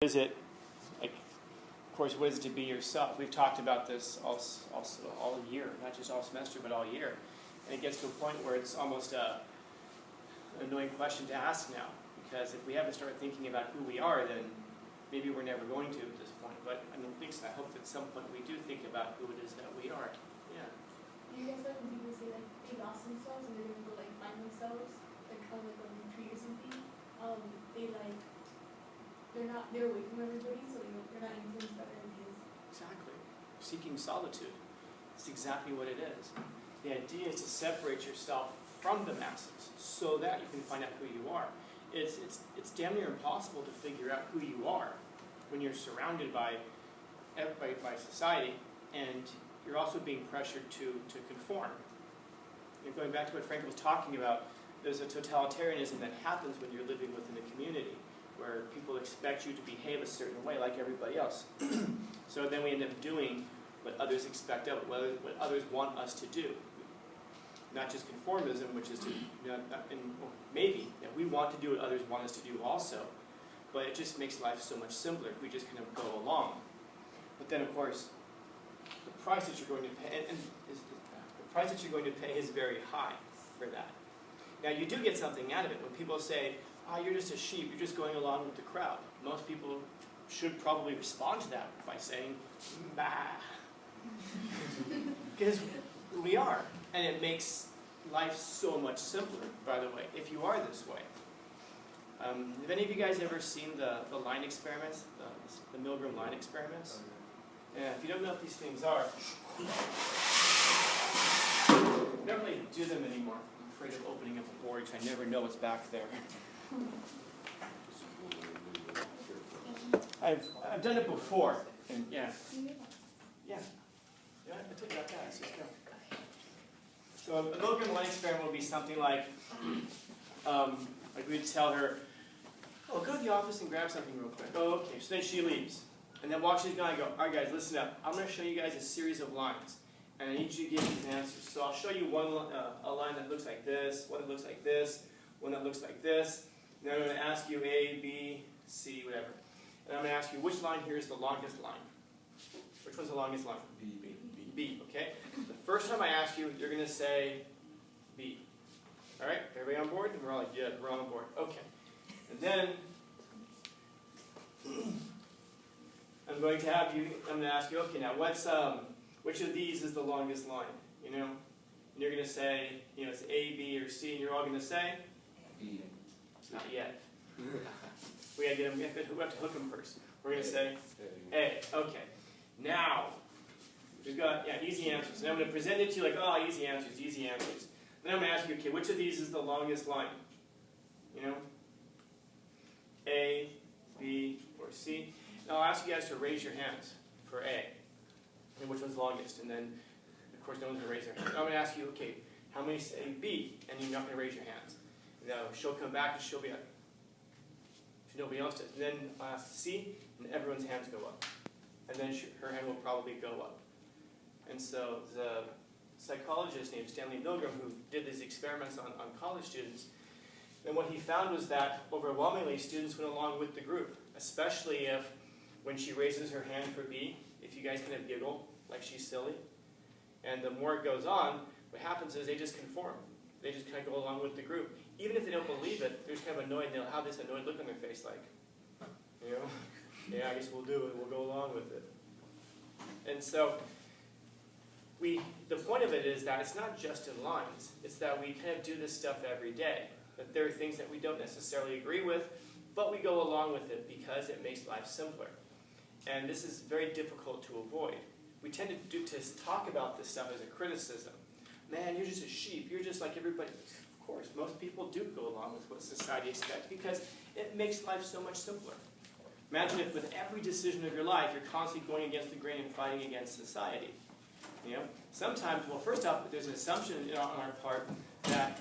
does it, like, of course, what is it to be yourself? We've talked about this all year, not just all semester, but all year. And it gets to a point where it's almost an annoying question to ask now. Because if we haven't started thinking about who we are, then maybe we're never going to at this point. But I don't think so. I hope at some point we do think about who it is that we are. Yeah. Do you guys like when people say like they lost themselves and they're gonna go like find themselves, like how like on a retreat or something? They're away from everybody, so they're not influenced by their ideas. Exactly. Seeking solitude. That's exactly what it is. The idea is to separate yourself from the masses so that you can find out who you are. It's damn near impossible to figure out who you are when you're surrounded by society, and you're also being pressured to conform. And going back to what Frank was talking about, there's a totalitarianism that happens when you're living within a community, where people expect you to behave a certain way like everybody else. So then we end up doing what others expect of us, what others want us to do. Not just conformism, which is to, maybe, we want to do what others want us to do also, but it just makes life so much simpler if we just kind of go along. But then, of course, the price that you're going to pay, the price that you're going to pay is very high for that. Now, you do get something out of it. When people say, "Oh, you're just a sheep, you're just going along with the crowd," most people should probably respond to that by saying, "Bah." Because we are. And it makes life so much simpler, by the way, if you are this way. Have any of you guys ever seen the line experiments, the Milgram line experiments? Yeah, if you don't know what these things are, I don't really do them anymore. I'm afraid of opening up a board, because I never know what's back there. I've done it before, and yeah. I took that pass. Let's go. So a Milgram line experiment would be something like we'd tell her, "Oh, go to the office and grab something real quick." Oh, okay. So then she leaves, and then while she's gone, I go, "All right, guys, listen up. I'm going to show you guys a series of lines, and I need you to give these answers. So I'll show you a line that looks like this, one that looks like this, one that looks like this. And then I'm going to ask you A, B, C, whatever. And I'm going to ask you which line here is the longest line. Which one's the longest line? B, okay? The first time I ask you, you're going to say B. All right? Everybody on board? And we're all like, yeah, we're all on board. Okay. And then I'm going to ask you, okay, now which of these is the longest line? You know? And you're going to say, it's A, B, or C, and you're all going to say? B. Not yet. We have to hook them first. We're going to say A. Okay. Now, we've got, easy answers. And I'm going to present it to you like, oh, easy answers, easy answers. Then I'm going to ask you, okay, which of these is the longest line? A, B, or C. Now I'll ask you guys to raise your hands for A. And which one's longest? And then, of course, no one's going to raise their hand. Now I'm going to ask you, okay, how many say B? And you're not going to raise your hands. Now she'll come back and she'll be like, nobody else does. And then I'll ask C, and everyone's hands go up. And then her hand will probably go up. And so the psychologist named Stanley Milgram, who did these experiments on college students, and what he found was that overwhelmingly students went along with the group, especially if when she raises her hand for B, if you guys kind of giggle like she's silly. And the more it goes on, what happens is they just conform. They just kind of go along with the group. Even if they don't believe it, they're just kind of annoyed. They'll have this annoyed look on their face like, yeah, I guess we'll do it. We'll go along with it. And so the point of it is that it's not just in lines. It's that we kind of do this stuff every day. That there are things that we don't necessarily agree with, but we go along with it because it makes life simpler. And this is very difficult to avoid. We tend to talk about this stuff as a criticism. Man, you're just a sheep. You're just like everybody. Of course, most people do go along with what society expects because it makes life so much simpler. Imagine if with every decision of your life, you're constantly going against the grain and fighting against society. Sometimes, well, first off, there's an assumption on our part that